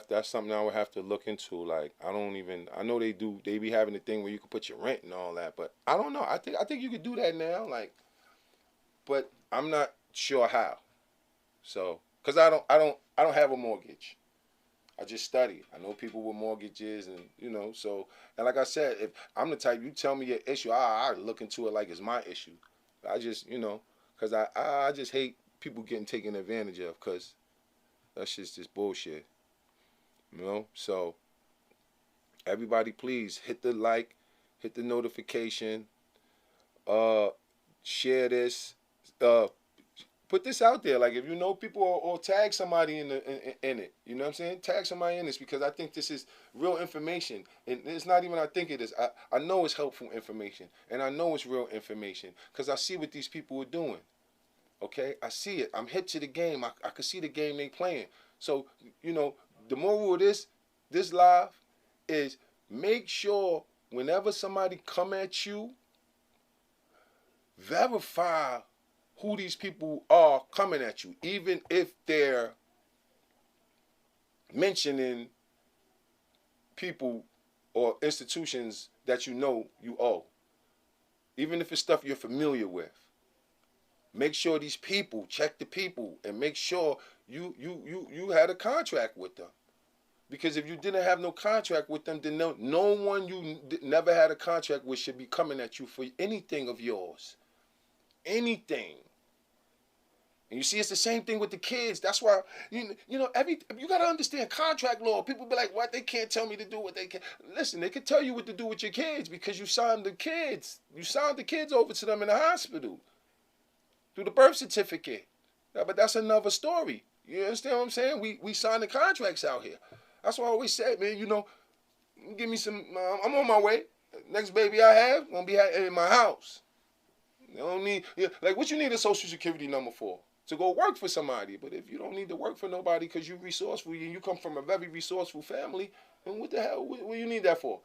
That's something I would have to look into. Like, I know they be having the thing where you can put your rent and all that, but I don't know. I think you could do that now, like, but I'm not sure how. So, cause I don't have a mortgage. I just study. I know people with mortgages, and so, and like I said, if I'm the type, you tell me your issue, I look into it like it's my issue. I just, cause I just hate people getting taken advantage of, cause that's just bullshit. So everybody please hit the like, hit the notification, share this, put this out there. Like, if you know people, or tag somebody in it. You know what I'm saying? Tag somebody in this, because I think this is real information. And it's not even I think it is. I know it's helpful information, and I know it's real information, because I see what these people are doing. Okay? I see it. I'm hip to the game. I can see the game they playing. So, the moral of this live is, make sure whenever somebody come at you, verify who these people are coming at you, even if they're mentioning people or institutions that you owe. Even if it's stuff you're familiar with. Make sure these people, check the people, and make sure you had a contract with them. Because if you didn't have no contract with them, then no one you never had a contract with should be coming at you for anything of yours. Anything. And you see, it's the same thing with the kids. That's why, you got to understand contract law. People be like, what? They can't tell me to do what they can. Listen, they can tell you what to do with your kids, because you signed the kids. You signed the kids over to them in the hospital through the birth certificate. Yeah, but that's another story. You understand what I'm saying? We sign the contracts out here. That's why I always say, man, give me some, I'm on my way. Next baby I have, going to be in my house. You don't need, like, what you need a social security number for? To go work for somebody. But if you don't need to work for nobody because you're resourceful and you come from a very resourceful family, then what the hell, what you need that for?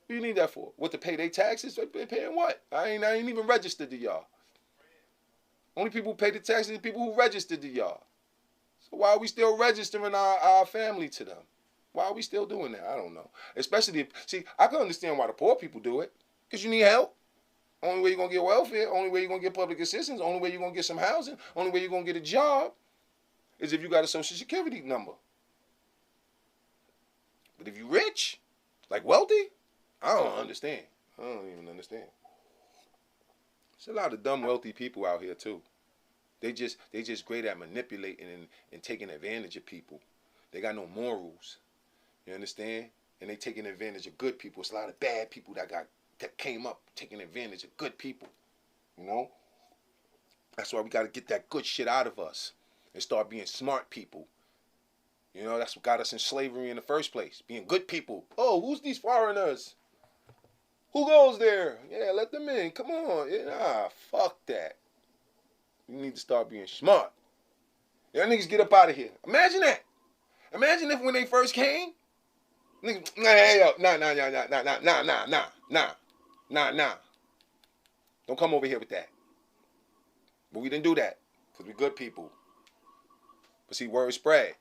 What you need that for? What, to pay their taxes? They paying what? I ain't even registered to y'all. Only people who pay the taxes are the people who registered to y'all. So why are we still registering our family to them? Why are we still doing that? I don't know. Especially I can understand why the poor people do it. Because you need help. Only way you're going to get welfare, only way you're going to get public assistance, only way you're going to get some housing, only way you're going to get a job is if you got a social security number. But if you rich, like wealthy, I don't understand. I don't even understand. There's a lot of dumb wealthy people out here too. They just great at manipulating and taking advantage of people. They got no morals. You understand? And they taking advantage of good people. It's a lot of bad people that came up taking advantage of good people. That's why we got to get that good shit out of us and start being smart people. That's what got us in slavery in the first place. Being good people. Oh, who's these foreigners? Who goes there? Yeah, let them in. Come on. Fuck that. You need to start being smart. Y'all niggas get up out of here. Imagine that. Imagine if when they first came, niggas, nah. Don't come over here with that. But we didn't do that because we good people. But see, word spread.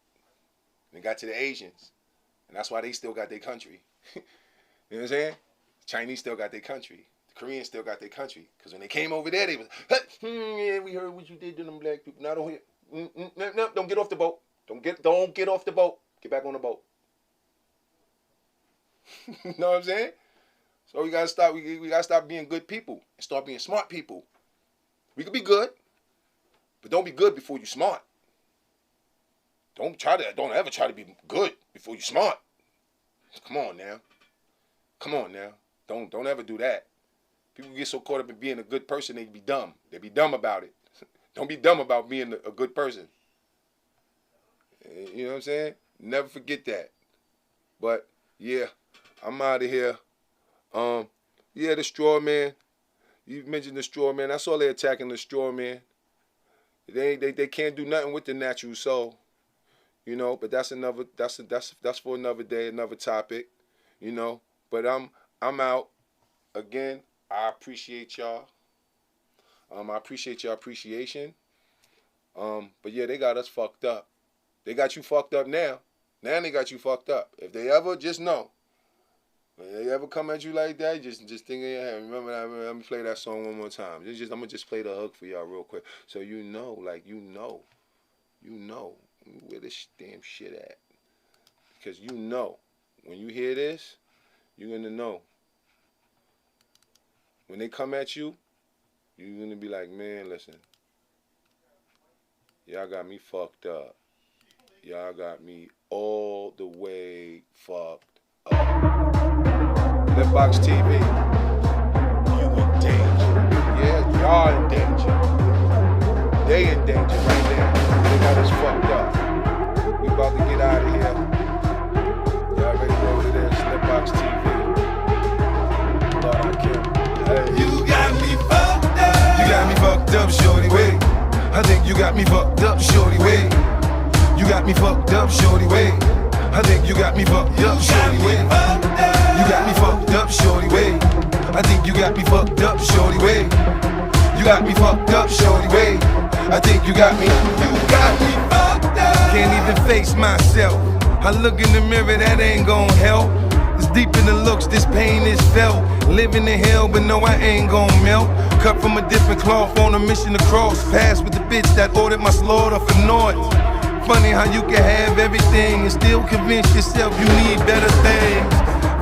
And it got to the Asians. And that's why they still got their country. You know what I'm saying? The Chinese still got their country. The Koreans still got their country. Because when they came over there, they was, yeah, we heard what you did to them black people. Now don't hear. No, don't get off the boat. Don't get off the boat. Get back on the boat. You know what I'm saying? So we gotta stop. We gotta stop being good people and start being smart people. We could be good, but don't be good before you smart. Don't ever try to be good before you smart. Come on now. Come on now. Don't ever do that. People get so caught up in being a good person, they be dumb. They be dumb about it. Don't be dumb about being a good person. You know what I'm saying? Never forget that. But yeah, I'm out of here. Yeah, the straw man. You mentioned the straw man. That's all they're attacking, the straw man. They can't do nothing with the natural soul. You know, but that's for another day, another topic. You know, but I'm out. Again, I appreciate y'all. I appreciate your appreciation. But yeah, they got us fucked up. They got you fucked up now. Now they got you fucked up. If they ever, just know. If they ever come at you like that, just think in your head. Remember that. Let me play that song one more time. I'm gonna just play the hook for y'all real quick, so you know where this damn shit at. Because you know, when you hear this, you're gonna know. When they come at you, you're gonna be like, man, listen, y'all got me fucked up. Y'all got me all the way fucked up. LitBoxTV, you in danger. Yeah, y'all in danger. They in danger right now. They got us fucked up. We about to get out of here. Y'all ready to go to this? LitBoxTV. Lordikim. Hey. You got me fucked up. You got me fucked up, shorty, wait. I think you got me fucked up, shorty, wait. You got me fucked up, shorty, wait. I think you got me fucked up, shorty, wait. You got me fucked up, shorty, wait. I think you got me fucked up, shorty, wait. You got me fucked up, shorty, wait. I think you got me fucked up. Can't even face myself. I look in the mirror, that ain't gon' help. It's deep in the looks, this pain is felt. Living in hell, but no, I ain't gon' melt. Cut from a different cloth, on a mission to cross paths with the bitch that ordered my slaughter for naught. Funny how you can have everything and still convince yourself you need better things.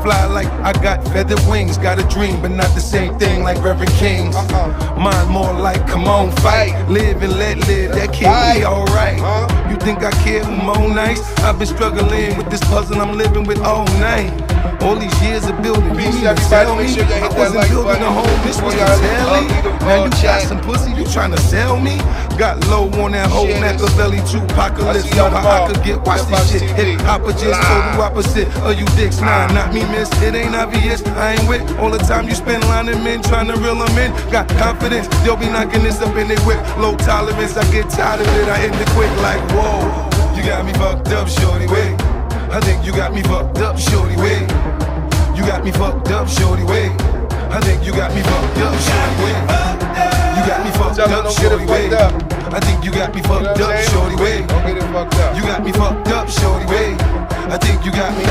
Fly like I got feathered wings, got a dream, but not the same thing like Reverend King's. Mine more like, come on, fight. Live and let live, that kid be alright. You think I care who more nice? I've been struggling with this puzzle I'm living with all night. All these years of building, you need to sell me. I wasn't building a home, this was a telly. Now you got some pussy, you tryna sell me? Got low on that whole Machiavelli, Tupacalypse. Know how I could get, watch this shit. Hip hop just total opposite of you dicks. Nah, not me, miss, it ain't obvious. I ain't with all the time you spend lining men, tryna reel them in. Got confidence, they'll be knocking this up in their whip. Low tolerance, I get tired of it, I end it quick like, whoa. You got me fucked up, shorty, wait. I think you got me fucked up, shorty, wait. You got me fucked up, shorty, wait. I think you got me fucked up, shorty, wait. You got me fucked up, shorty, wait. I think you got me fucked up, shorty, wait. Don't get it fucked up. You got me fucked up, shorty, wait. I think you got me.